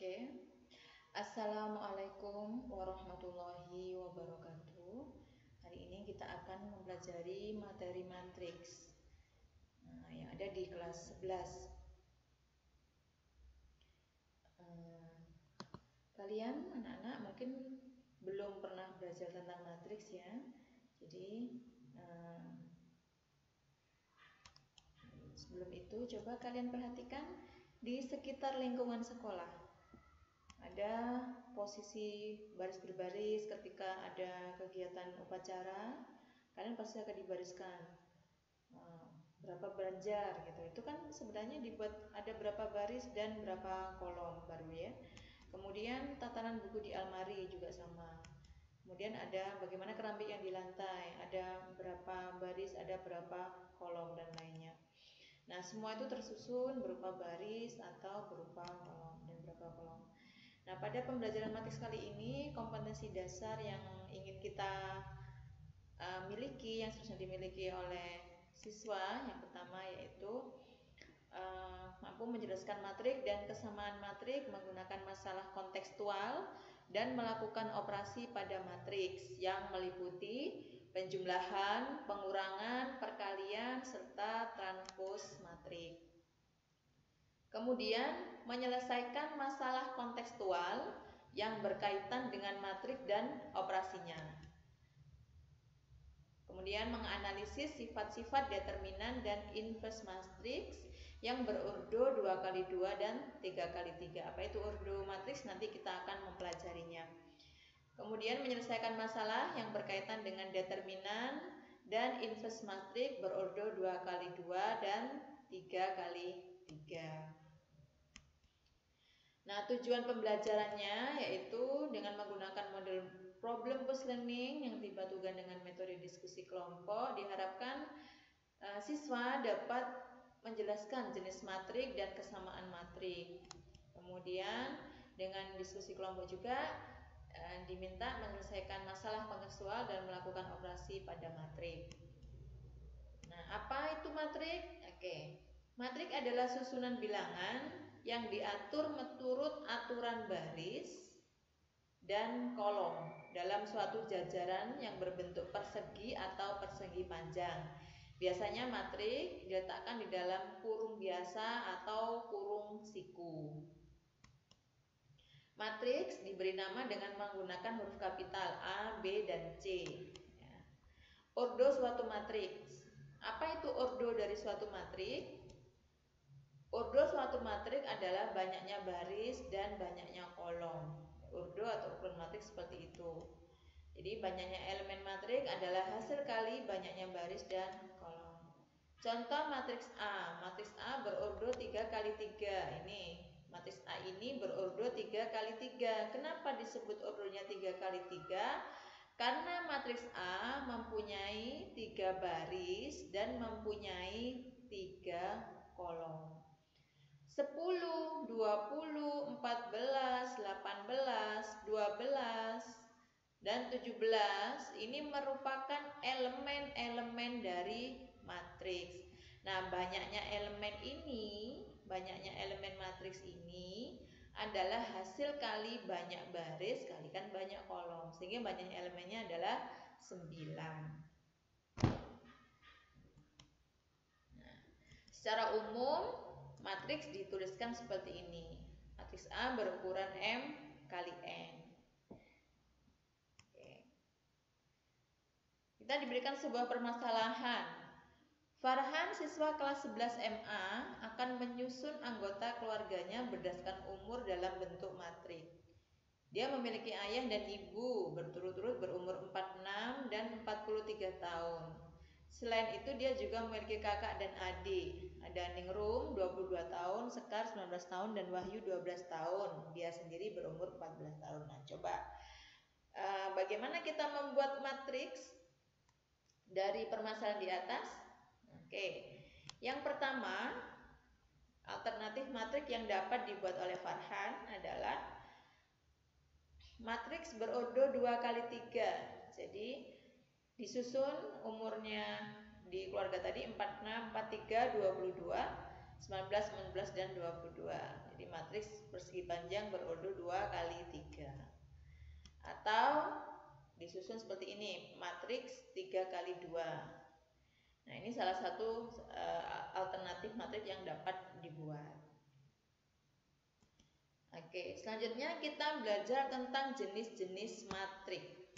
Oke. Assalamualaikum warahmatullahi wabarakatuh. Hari ini kita akan mempelajari materi matriks yang ada di kelas 11. Kalian anak-anak mungkin belum pernah belajar tentang matriks ya. Jadi sebelum itu coba kalian perhatikan di sekitar lingkungan sekolah. Ada posisi baris berbaris ketika ada kegiatan upacara, kalian pasti akan dibariskan berapa beranjar gitu. Itu kan sebenarnya dibuat ada berapa baris dan berapa kolom baru ya. Kemudian tatanan buku di almari juga sama. Kemudian ada bagaimana keramik yang di lantai, ada berapa baris, ada berapa kolom dan lainnya. Nah, semua itu tersusun berupa baris atau berupa kolom dan berapa kolom. Nah, pada pembelajaran matriks kali ini, kompetensi dasar yang ingin kita miliki, yang seharusnya dimiliki oleh siswa, yang pertama yaitu mampu menjelaskan matrik dan kesamaan matrik menggunakan masalah kontekstual dan melakukan operasi pada matriks yang meliputi penjumlahan, pengurangan, perkalian, serta transpos matrik. Kemudian menyelesaikan masalah kontekstual yang berkaitan dengan matrik dan operasinya. Kemudian menganalisis sifat-sifat determinan dan inverse matriks yang berurdo 2x2 dan 3x3. Apa itu urdo matriks? Nanti kita akan mempelajarinya. Kemudian menyelesaikan masalah yang berkaitan dengan determinan dan inverse matriks berurdo 2x2 dan 3x3. Nah, tujuan pembelajarannya yaitu dengan menggunakan model problem based learning yang dibatukan dengan metode diskusi kelompok, diharapkan siswa dapat menjelaskan jenis matrik dan kesamaan matrik. Kemudian dengan diskusi kelompok juga diminta menyelesaikan masalah kontekstual dan melakukan operasi pada matrik. Nah, apa itu matrik? Oke. Matrik adalah susunan bilangan yang diatur menurut aturan baris dan kolom dalam suatu jajaran yang berbentuk persegi atau persegi panjang. Biasanya matrik diletakkan di dalam kurung biasa atau kurung siku. Matriks diberi nama dengan menggunakan huruf kapital A, B, dan C. Ordo suatu matriks. Apa itu ordo dari suatu matrik? Ordo suatu matrik adalah banyaknya baris dan banyaknya kolom. Ordo atau ukuran matrik seperti itu. Jadi banyaknya elemen matrik adalah hasil kali banyaknya baris dan kolom. Contoh matriks A. Matriks A berordo 3x3. Ini matriks A ini berordo 3x3. Kenapa disebut ordonya 3x3? Karena matriks A mempunyai 3 baris dan mempunyai 3 kolom. 10, 20, 14, 18, 12, dan 17 ini merupakan elemen-elemen dari matriks. Nah, banyaknya elemen matriks ini adalah hasil kali banyak baris kalikan banyak kolom, sehingga banyaknya elemennya adalah 9. Nah, secara umum matriks dituliskan seperti ini. Matriks A berukuran M kali N. Oke. Kita diberikan sebuah permasalahan. Farhan, siswa kelas 11 MA, akan menyusun anggota keluarganya berdasarkan umur dalam bentuk matrik. Dia memiliki ayah dan ibu berturut-turut berumur 46 dan 43 tahun. Selain itu dia juga memiliki kakak dan adik. Ada Ningrum 22 tahun, Sekar 19 tahun, dan Wahyu 12 tahun. Dia sendiri berumur 14 tahun. Nah, coba bagaimana kita membuat matriks dari permasalahan di atas? Oke. Yang pertama, alternatif matriks yang dapat dibuat oleh Farhan adalah matriks berordo 2x3. Jadi disusun umurnya di keluarga tadi 46, 43, 22. 19, 19, dan 22. Jadi matriks persegi panjang berordo 2 kali 3. Atau disusun seperti ini, matriks 3 kali 2. Nah, ini salah satu alternatif matriks yang dapat dibuat. Oke, selanjutnya kita belajar tentang jenis-jenis matriks.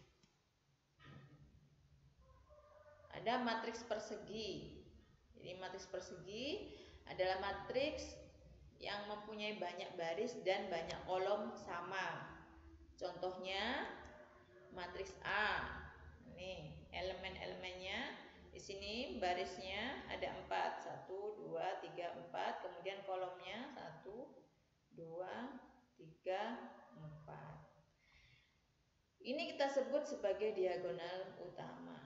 Ada matriks persegi. Jadi matriks persegi adalah matriks yang mempunyai banyak baris dan banyak kolom sama. Contohnya matriks A. Nih, elemen-elemennya di sini barisnya ada 4. 1, 2, 3, 4. Kemudian kolomnya 1, 2, 3, 4. Ini kita sebut sebagai diagonal utama.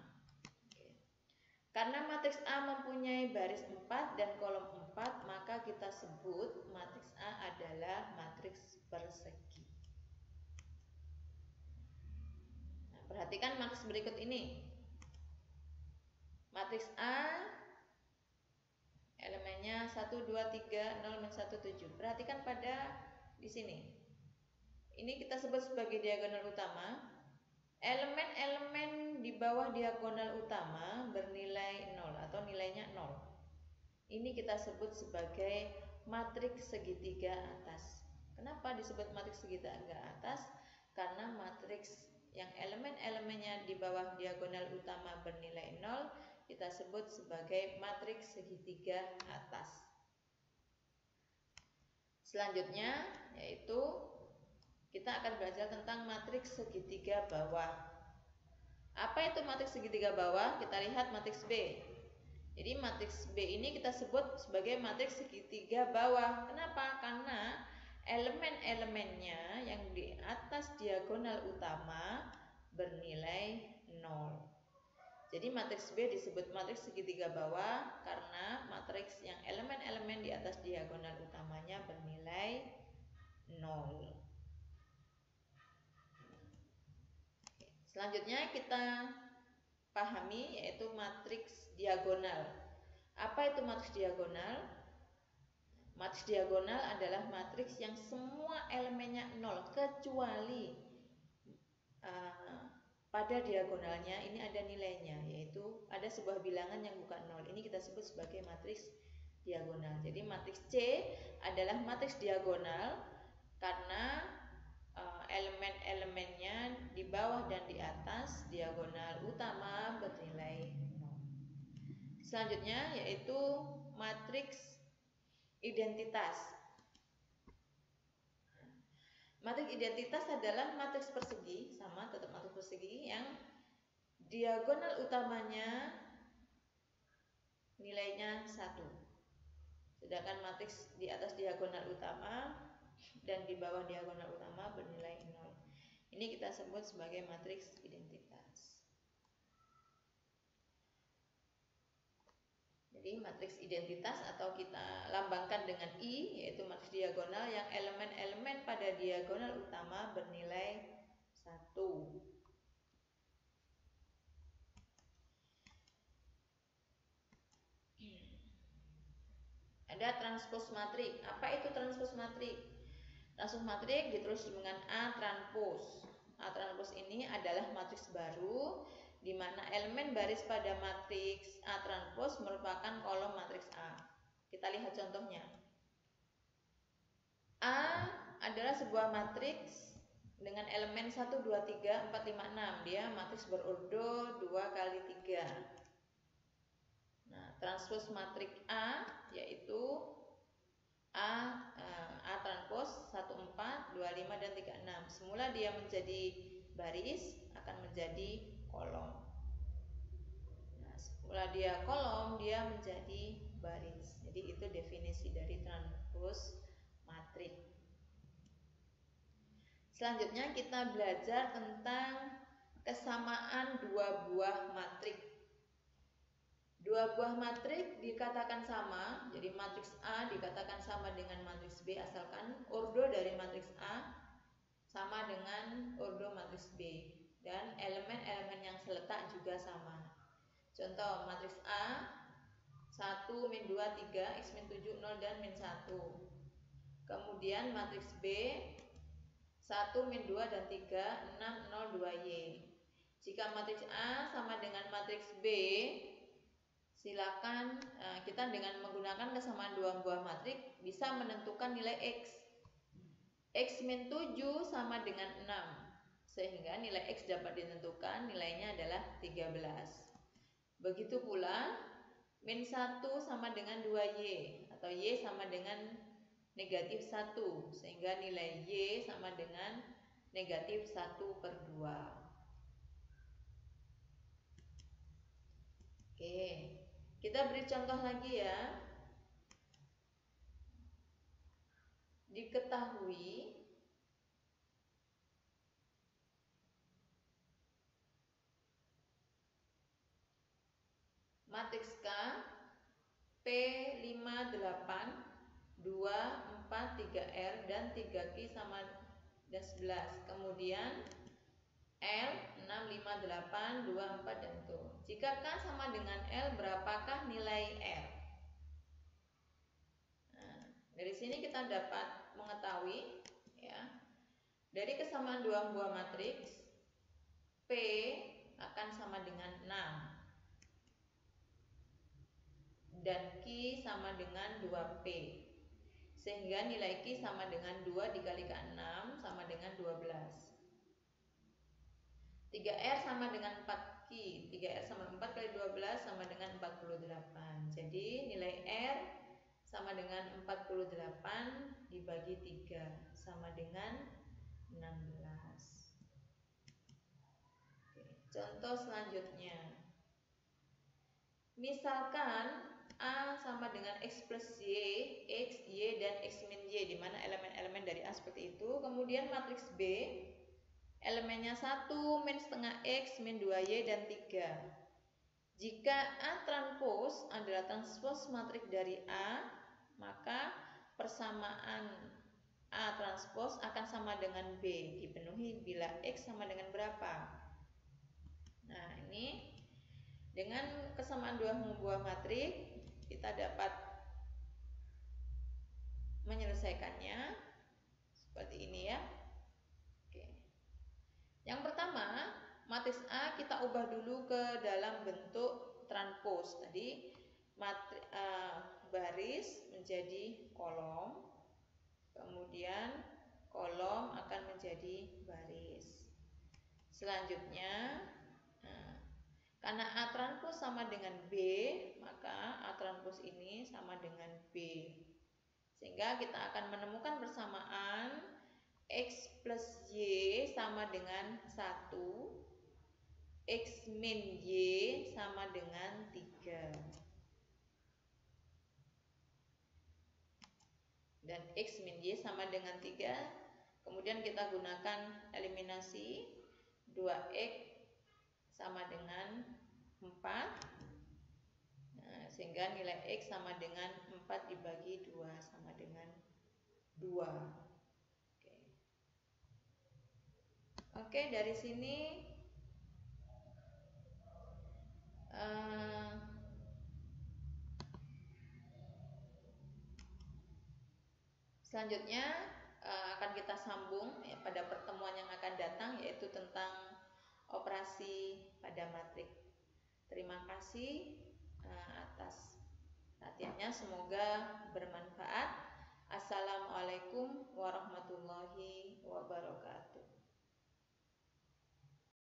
Karena matriks A mempunyai baris 4 dan kolom 4, maka kita sebut matriks A adalah matriks persegi. Nah, perhatikan matriks berikut ini. Matriks A elemennya 1, 2, 3, 0, 1, 7. Perhatikan pada di sini. Ini kita sebut sebagai diagonal utama. Elemen-elemen di bawah diagonal utama bernilai 0 atau nilainya 0. Ini kita sebut sebagai matriks segitiga atas. Kenapa disebut matriks segitiga atas? Karena matriks yang elemen-elemennya di bawah diagonal utama bernilai 0 kita sebut sebagai matriks segitiga atas. Selanjutnya yaitu kita akan belajar tentang matriks segitiga bawah. Apa itu matriks segitiga bawah? Kita lihat matriks B. Jadi matriks B ini kita sebut sebagai matriks segitiga bawah. Kenapa? Karena elemen-elemennya yang di atas diagonal utama bernilai 0. Jadi matriks B disebut matriks segitiga bawah karena matriks yang elemen-elemen di atas diagonal utamanya bernilai 0. Selanjutnya kita pahami yaitu matriks diagonal. Apa itu matriks diagonal? Matriks diagonal adalah matriks yang semua elemennya 0 kecuali pada diagonalnya ini ada nilainya, yaitu ada sebuah bilangan yang bukan 0. Ini kita sebut sebagai matriks diagonal. Jadi matriks C adalah matriks diagonal karena elemen-elemennya di bawah dan di atas diagonal utama bernilai 0. Selanjutnya yaitu matriks identitas. Matriks identitas adalah matriks persegi, sama tetap matriks persegi yang diagonal utamanya nilainya 1. Sedangkan matriks di atas diagonal utama dan di bawah diagonal utama bernilai 0. Ini kita sebut sebagai matriks identitas. Jadi matriks identitas atau kita lambangkan dengan I, yaitu matriks diagonal yang elemen-elemen pada diagonal utama bernilai 1. Ada transpos matrik. Apa itu transpos matrik? Transpos matrik ditulis dengan A transpos. A transpos ini adalah matriks baru di mana elemen baris pada matriks A transpos merupakan kolom matriks A. Kita lihat contohnya. A adalah sebuah matriks dengan elemen 1, 2, 3, 4, 5, 6. Dia matriks berordo 2 kali 3. Nah, transpos matriks A yaitu A transpos 1, 4, 2, 5, dan 3, 6. Semula dia menjadi baris akan menjadi kolom. Nah, semula dia kolom dia menjadi baris. Jadi itu definisi dari transpos matrik. Selanjutnya kita belajar tentang kesamaan dua buah matrik. Dua buah matrik dikatakan sama, jadi matriks A dikatakan sama dengan matriks B asalkan ordo dari matriks A sama dengan ordo matriks B dan elemen-elemen yang seletak juga sama. Contoh matriks A 1, 1, min 2, 3, X min 7, 0, dan min 1. Kemudian matriks B 1, min 2, dan 3, 6, 0, 2Y. Jika matriks A sama dengan matriks B, silakan kita dengan menggunakan kesamaan dua buah matriks bisa menentukan nilai X. X min 7 sama dengan 6, sehingga nilai X dapat ditentukan, nilainya adalah 13. Begitu pula min 1 sama dengan 2Y, atau Y sama dengan negatif 1, sehingga nilai Y sama dengan negatif 1/2. Oke, kita beri contoh lagi ya. Diketahui matriks K P58 2, 4, 3R dan 3Q sama dan 11. Kemudian L 6, 5, 8, 2, 4 dan itu. Jika K sama dengan L, berapakah nilai R? Nah, dari sini kita dapat mengetahui ya. Dari kesamaan dua buah matriks, P akan sama dengan 6 dan Q sama dengan 2P. Sehingga nilai Q sama dengan 2 dikalikan 6 sama dengan 12. 3R sama dengan 4Q. 3R sama 4 kali 12 sama dengan 48. Jadi nilai R sama dengan 48 dibagi 3 sama dengan 16. Oke, contoh selanjutnya. Misalkan A sama dengan X plus Y, X, Y, dan X min Y, di mana elemen-elemen dari A seperti itu. Kemudian matriks B, elemennya 1, min setengah X, min 2Y, dan 3. Jika A transpos adalah transpos matriks dari A, maka persamaan A transpos akan sama dengan B, dipenuhi bila X sama dengan berapa. Nah, ini dengan kesamaan dua buah matriks, kita dapat menyelesaikannya seperti ini ya. Yang pertama, matriks A kita ubah dulu ke dalam bentuk transpos. Tadi baris menjadi kolom, kemudian kolom akan menjadi baris. Selanjutnya, karena A transpos sama dengan B, maka A transpos ini sama dengan B. Sehingga kita akan menemukan persamaan X plus Y sama dengan 1, X min Y sama dengan 3. Dan X min Y sama dengan 3. Kemudian kita gunakan eliminasi, 2X sama dengan 4. Nah, sehingga nilai X sama dengan 4 dibagi 2 sama dengan 2. Oke, dari sini selanjutnya akan kita sambung ya, pada pertemuan yang akan datang, yaitu tentang operasi pada matriks. Terima kasih atas perhatiannya, semoga bermanfaat. Assalamualaikum warahmatullahi wabarakatuh.